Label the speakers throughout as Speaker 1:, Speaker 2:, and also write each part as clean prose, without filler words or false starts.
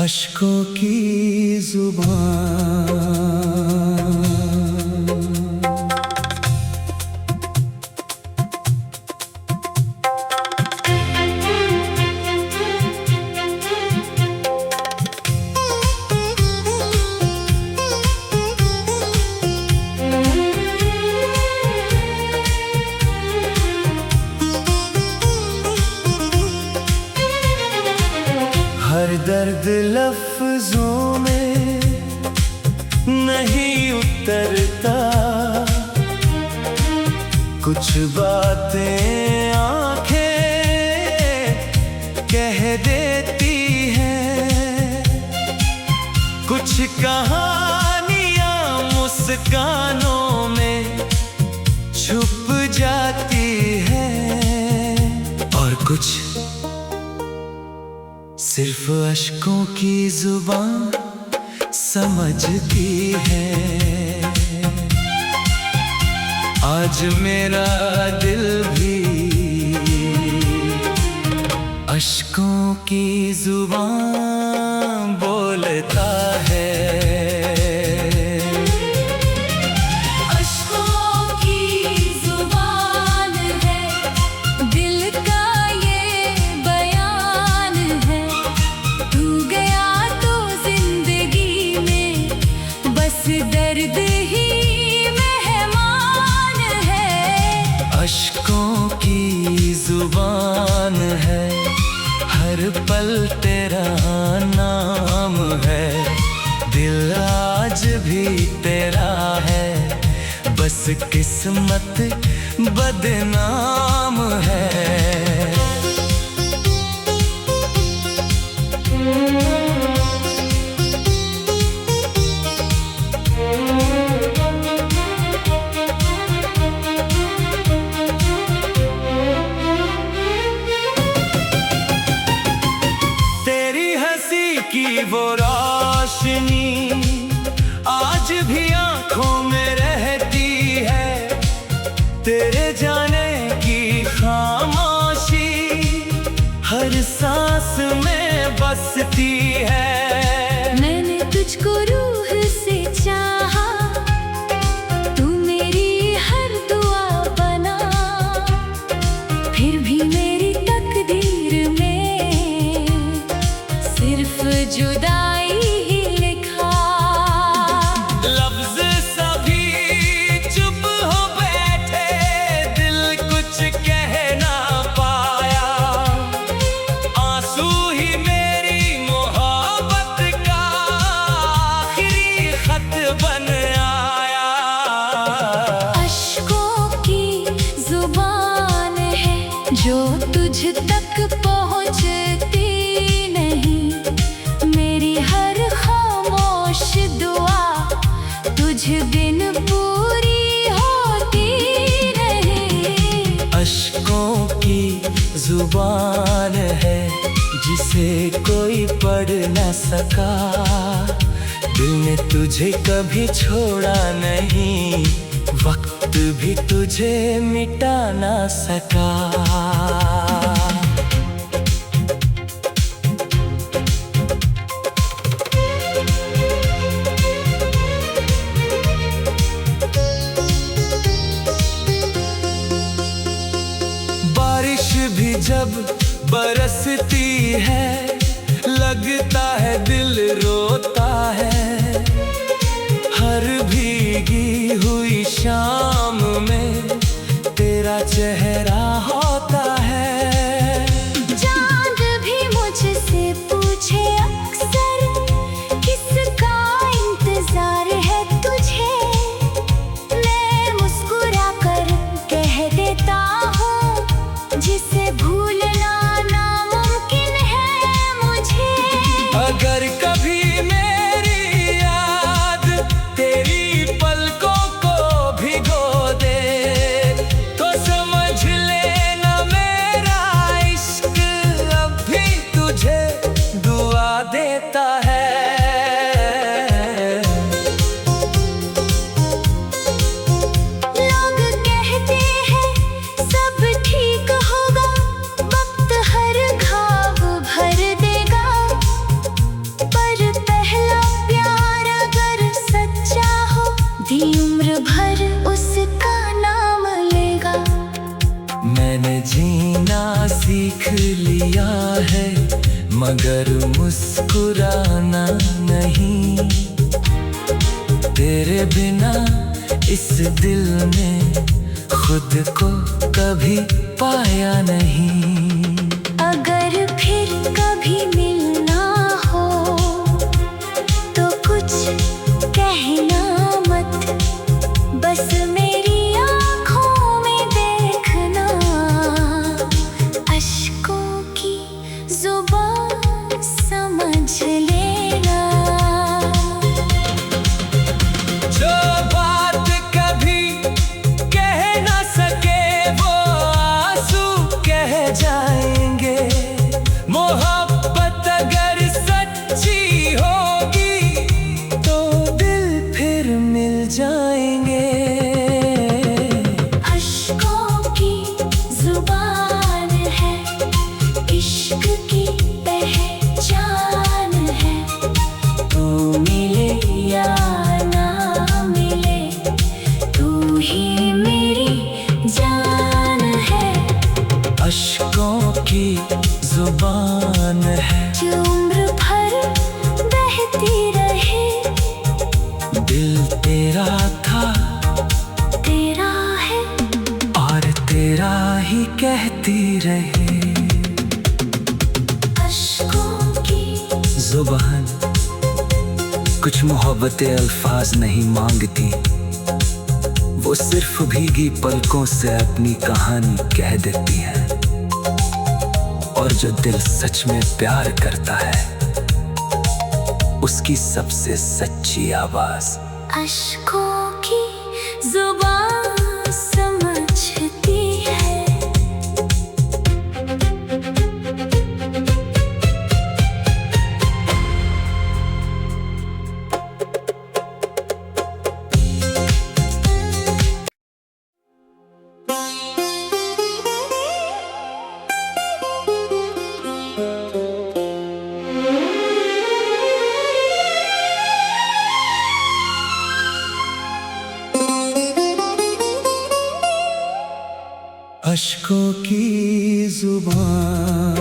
Speaker 1: अश्कों की जुबान। हर दर्द लफ्जों में नहीं उतरता, कुछ बातें आंखें कह देती हैं, कुछ कहानियां मुस्कानों में छुप जाती हैं, और कुछ सिर्फ अश्कों की जुबान समझती है। आज मेरा दिल भी अश्कों की जुबान बोलता है।
Speaker 2: दर्द ही मेहमान है,
Speaker 1: अश्कों की जुबान है, हर पल तेरा नाम है, दिल आज भी तेरा है, बस किस्मत बदनाम है। की वो रोशनी आज भी आंखों में रहती है, तेरे जाने की खामोशी हर सांस में बसती है।
Speaker 2: मैंने तुझको रूह से चाहा, तू मेरी हर दुआ बना, फिर भी मेरी तकदीर में सिर्फ जुदाई ही लिखा।
Speaker 1: लफ्ज सभी चुप हो बैठे, दिल कुछ कह ना पाया, आंसू ही मेरी मोहब्बत का आखिरी खत बन आया।
Speaker 2: अश्कों की जुबान है जो तुझ तक पहुंचती नहीं, मेरी हर खामोश दुआ तुझ बिन पूरी होती नहीं।
Speaker 1: अश्कों की जुबान है जिसे कोई पढ़ न सका, दिल ने तुझे कभी छोड़ा नहीं, वक्त भी तुझे मिटा ना सका। बारिश भी जब बरसती है, लगता है दिल रोता है, हर भीगी हुई शाम में तेरा चेहरा होता है।
Speaker 2: चांद भी मुझसे पूछे अक्सर, किसका इंतजार है तुझे, मैं मुस्कुरा कर कह देता हूँ, जिसे भूलना नामुमकिन है मुझे।
Speaker 1: अगर मगर मुस्कुराना नहीं। तेरे बिना इस दिल ने खुद को कभी पाया नहीं।
Speaker 2: अगर फिर कभी मिलना हो तो कुछ कहना मत, बस मेरी आँखों में देखना, अश्कों की जुबान समझ लेना।
Speaker 1: जो बात कभी कह न सके वो आंसू कह जाएंगे। मोहब्बत अगर सच्ची होगी तो दिल फिर मिल जाएंगे।
Speaker 2: अश्कों की जुबान है, इश्क की पहचान है। तू मिले या ना मिले, तू ही मेरी जान है।
Speaker 1: अश्कों की जुबान है,
Speaker 2: जो उम्र भर बहती रहे।
Speaker 1: दिल तेरा था
Speaker 2: तेरा है
Speaker 1: और तेरा ही कहती रहे।
Speaker 2: अश्कों की
Speaker 1: जुबान कुछ मोहब्बतें अल्फाज नहीं मांगती, वो सिर्फ भीगी पलकों से अपनी कहानी कह देती है। और जो दिल सच में प्यार करता है उसकी सबसे सच्ची आवाज
Speaker 2: अश्कों की जुबान समझती है।
Speaker 1: अश्कों की जुबान।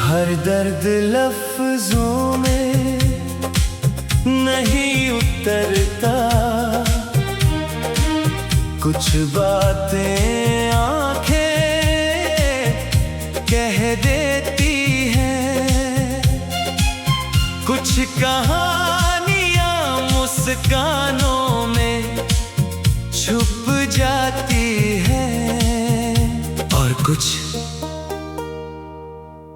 Speaker 1: हर दर्द लफ्जों में नहीं उतरता, कुछ बातें आंखें कह देती हैं, कुछ कहानियां मुस्कानों में छुप जाती हैं, और कुछ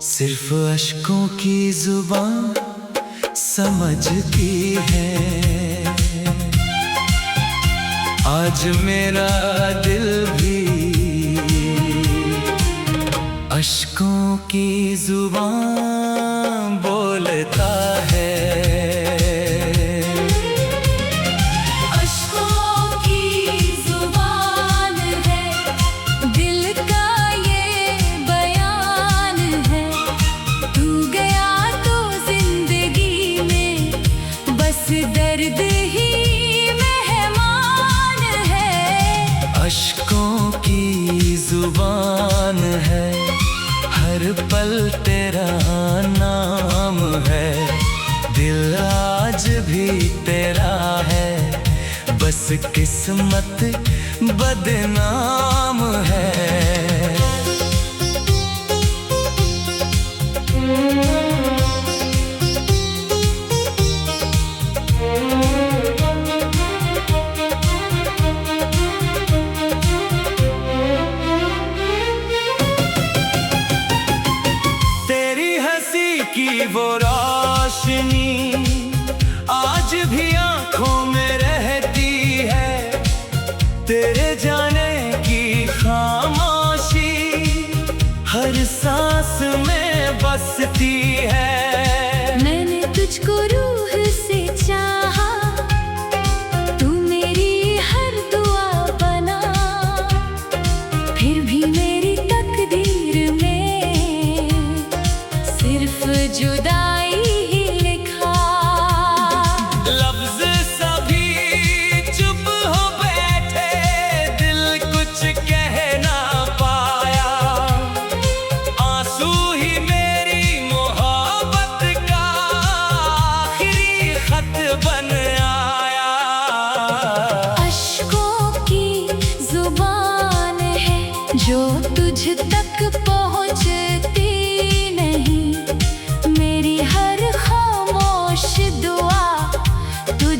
Speaker 1: सिर्फ अश्कों की जुबान समझती है। आज मेरा दिल भी अश्कों की जुबान बोलता है।
Speaker 2: दर्द ही मेहमान है।
Speaker 1: अश्कों की जुबान है, हर पल तेरा नाम है। दिल आज भी तेरा है, बस किस्मत बदनाम है। की वो रोशनी आज भी आंखों में रहती है, तेरे जाने की खामोशी हर सांस में बसती है।
Speaker 2: मैंने तुझको रूह से चाहा,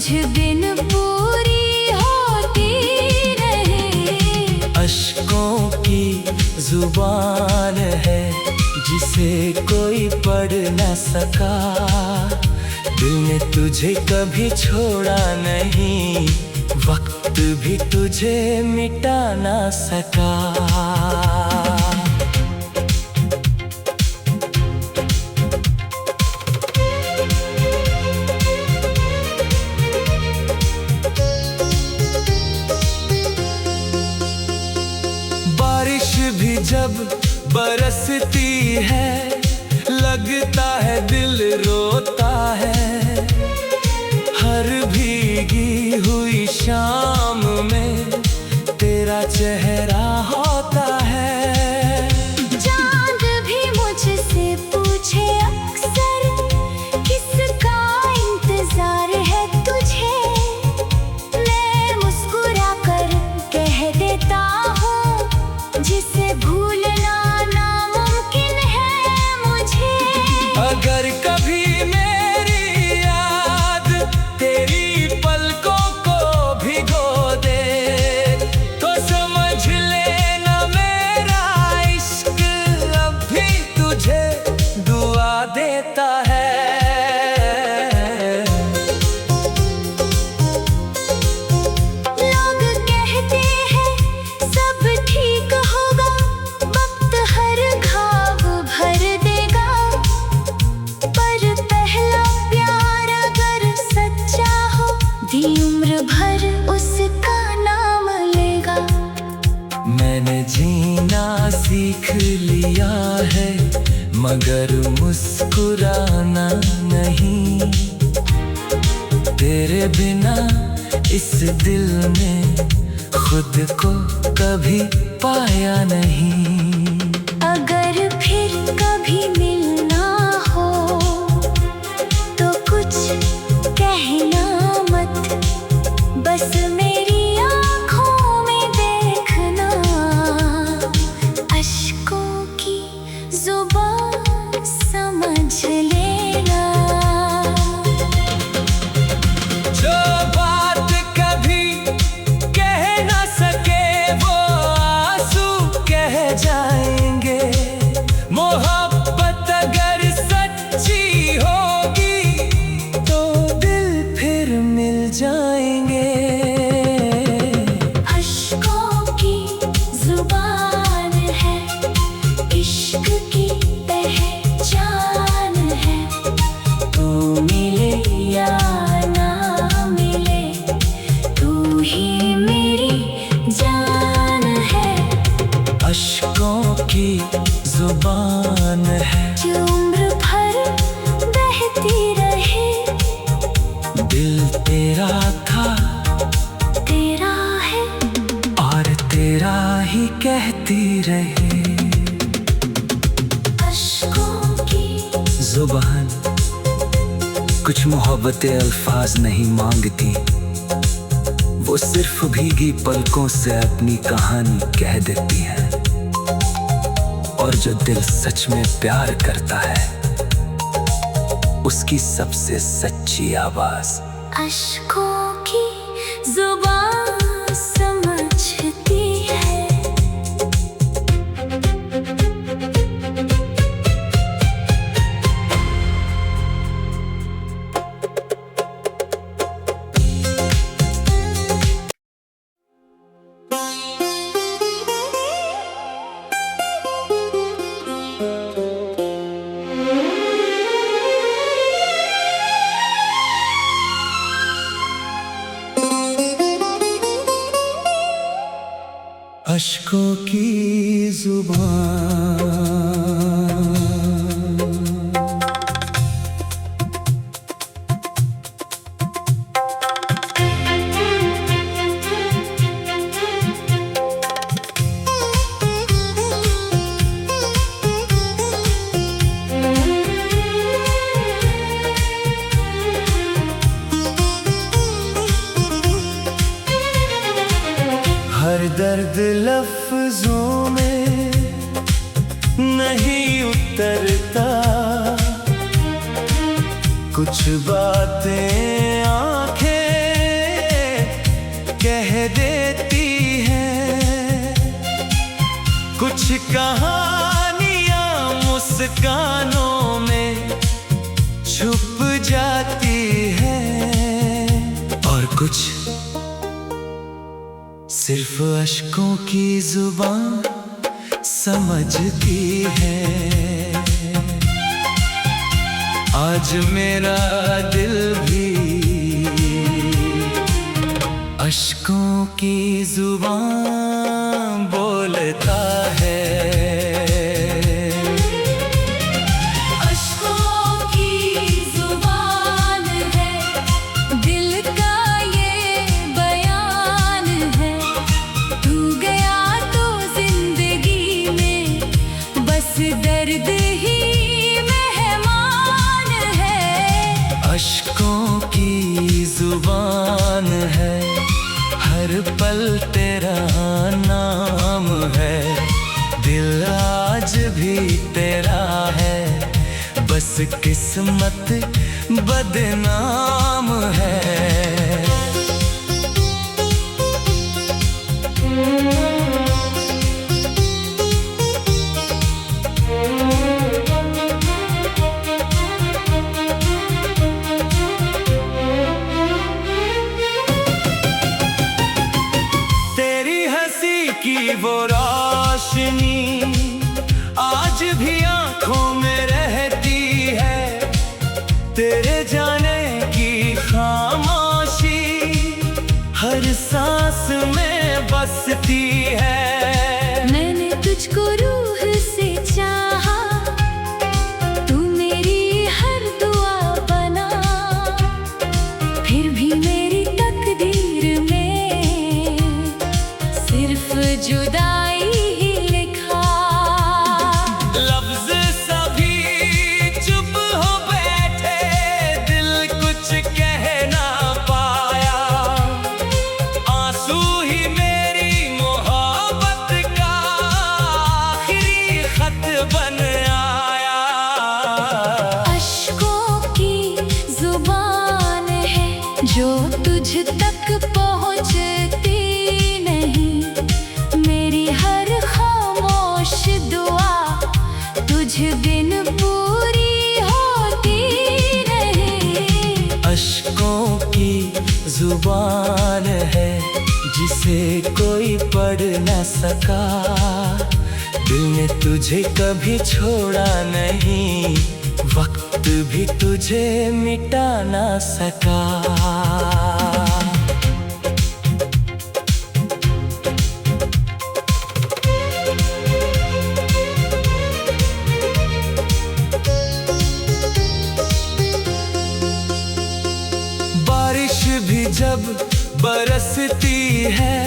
Speaker 2: तुझ बिन पूरी होती रहे।
Speaker 3: अश्कों की जुबान है जिसे कोई पढ़ न सका, दिल ने तुझे कभी छोड़ा नहीं, वक्त भी तुझे मिटा ना सका। बारिश भी जब बरसती है, लगता है दिल रोता है। हर भीगी हुई शाम में तेरा चेहरा होता है।
Speaker 2: चांद भी मुझसे पूछे अक्सर, किसका इंतजार है तुझे। मैं मुस्कुरा कर कह देता हूँ, जिसे भूलना नामुमकिन है मुझे।
Speaker 3: अगर कभी मेरी याद तेरी पलकों को भिगो दे, तो समझ लेना मेरा इश्क अब भी तुझे दुआ देता है।
Speaker 2: लोग कहते हैं सब ठीक होगा, वक्त हर घाव भर देगा। पर पहला प्यार अगर सच्चा हो, दी उम्र भर उसका नाम लेगा।
Speaker 3: मैंने जीना सीख लिया है, मगर मुस्कुराना नहीं। तेरे बिना इस दिल ने खुद को कभी पाया नहीं।
Speaker 2: अगर फिर कभी मिलना हो, तो कुछ कहना मत, बस मेरी आँखों में देखना। अश्कों की जुबान समझ लेना।
Speaker 3: जो बात कभी कह ना सके वो आंसू कह जाएंगे। मोहब्बत अगर सच्ची होगी तो दिल फिर मिल जाएंगे।
Speaker 2: अश्कों की जुबान है, इश्क की पहचान है।
Speaker 3: तू मिले
Speaker 2: या ना मिले, तू ही मेरी जान है।
Speaker 3: अश्कों की जुबान है,
Speaker 2: जो उम्र भर बहती रहे।
Speaker 3: दिल तेरा था
Speaker 2: तेरा है
Speaker 3: और तेरा ही कहती रहे।
Speaker 2: अश्कों की
Speaker 1: जुबान कुछ मोहब्बतें अल्फाज नहीं मांगती, वो सिर्फ भीगी पलकों से अपनी कहानी कह देती है। और जो दिल सच में प्यार करता है, उसकी सबसे सच्ची आवाज
Speaker 2: अश्कों की जुबान समझती है।
Speaker 3: अश्कों की जुबान। हर दर्द लफ्जों में नहीं उतरता, कुछ बातें आंखें मुस्कानों में छुप जाती है, और कुछ सिर्फ अश्कों की जुबान समझती है। आज मेरा दिल भी अश्कों की जुबान बोलता है।
Speaker 2: अश्कों की जुबान है, दिल का ये बयान है। तू गया तो जिंदगी में बस दर्द ही मेहमान है।
Speaker 3: अश्कों की जुबान है, हर पल तेरा नाम है। दिल आज भी तेरा है, बस किस्मत बदनाम है। की वो रोशनी आज भी आंखों में रहती है। तेरे जाने की खामोशी हर सांस में बसती है।
Speaker 2: मैंने तुझको रूह से चाहा, तू मेरी हर दुआ बना। फिर भी मेरी तकदीर में सिर्फ जुदाई ही लिखा।
Speaker 3: लफ्ज सभी चुप हो बैठे, दिल कुछ कह ना पाया। आंसू ही मेरी मोहब्बत का आखिरी खत बन आया।
Speaker 2: अश्कों की जुबान है जो तुझ तक पहुँचती नहीं। मेरी हर खामोश दुआ तुझ बिन पूरी होती नहीं।
Speaker 3: अश्कों की जुबान है जिसे कोई पढ़ न सका। दिल ने तुझे कभी छोड़ा नहीं, वक्त भी तुझे मिटा ना सका। बारिश भी जब बरसती है,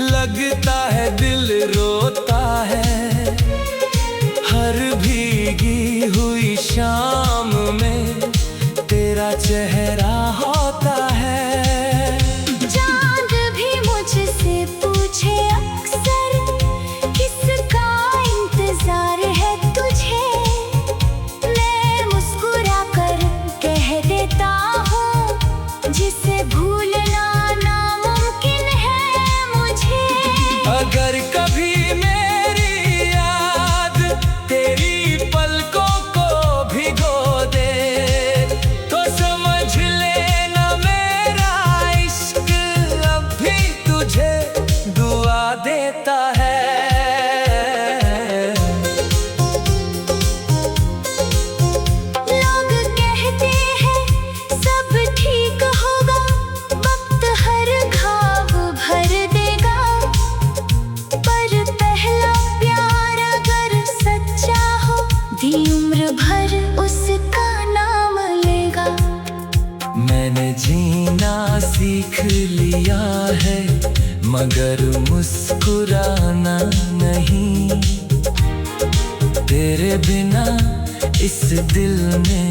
Speaker 3: लगता है दिल रोता है। हर भीगी हुई शाम में तेरा चेहरा होता है।
Speaker 2: चांद भी मुझसे पूछे अक्सर, किसका इंतजार है तुझे। मैं मुस्कुरा कर कह देता हूँ, जिसे भूलना नामुमकिन है मुझे।
Speaker 3: अगर कभी मेरी याद तेरी पलकों को भिगो दे, तो समझ लेना मेरा इश्क अब भी तुझे दुआ देता है।
Speaker 2: लोग कहते हैं सब ठीक होगा, वक्त हर घाव भर देगा। पर पहला प्यार अगर सच्चा हो, दी उम्र भर उसका नाम लेगा।
Speaker 3: मैंने जीना सीख लिया है, मगर मुस्कुराना नहीं। तेरे बिना इस दिल ने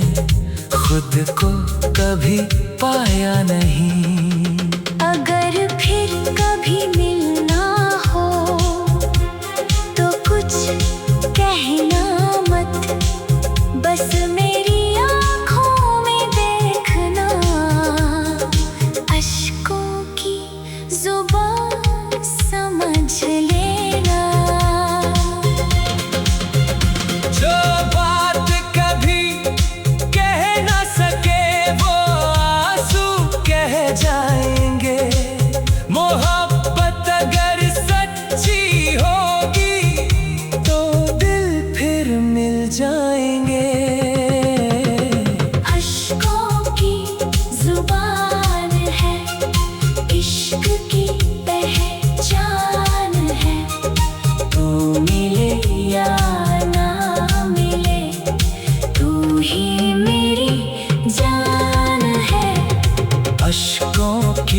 Speaker 3: खुद को कभी पाया नहीं।
Speaker 2: अगर फिर कभी मिलना हो तो कुछ कहना मत, बस मेरी आँखों में देखना। अश्कों की जुबान समझ लेना।
Speaker 3: जो बात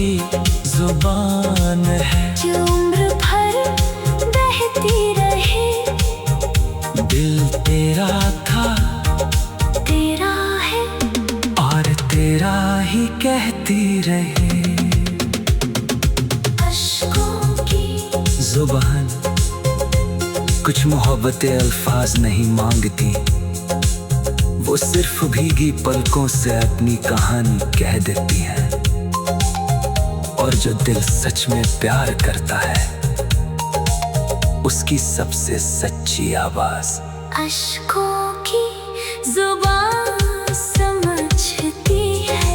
Speaker 3: की जुबान है,
Speaker 2: जो उम्र भर बहती रहे।
Speaker 3: दिल तेरा था
Speaker 2: तेरा है
Speaker 3: और तेरा ही कहती रहे।
Speaker 2: अश्कों की
Speaker 1: जुबान कुछ मोहब्बतें अल्फाज नहीं मांगती, वो सिर्फ भीगी पलकों से अपनी कहानी कह देती है। और जो दिल सच में प्यार करता है, उसकी सबसे सच्ची आवाज
Speaker 2: अश्कों की जुबान समझती है।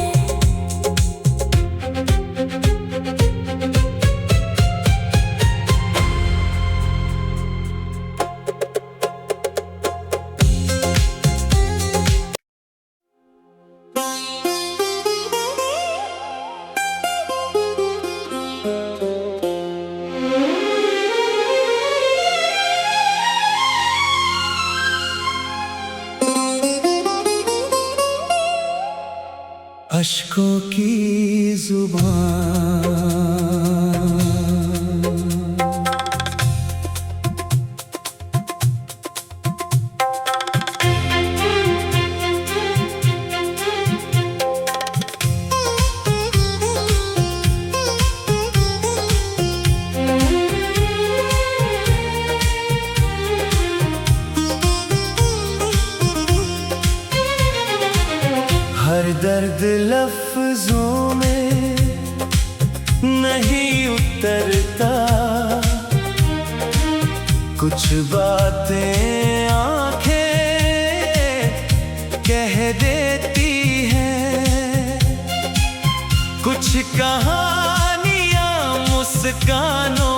Speaker 3: अश्कों की जुबान हर दर्द लफ्जों में नहीं उतरता, कुछ बातें आंखें कह देती हैं, कुछ कहानियां मुस्कानों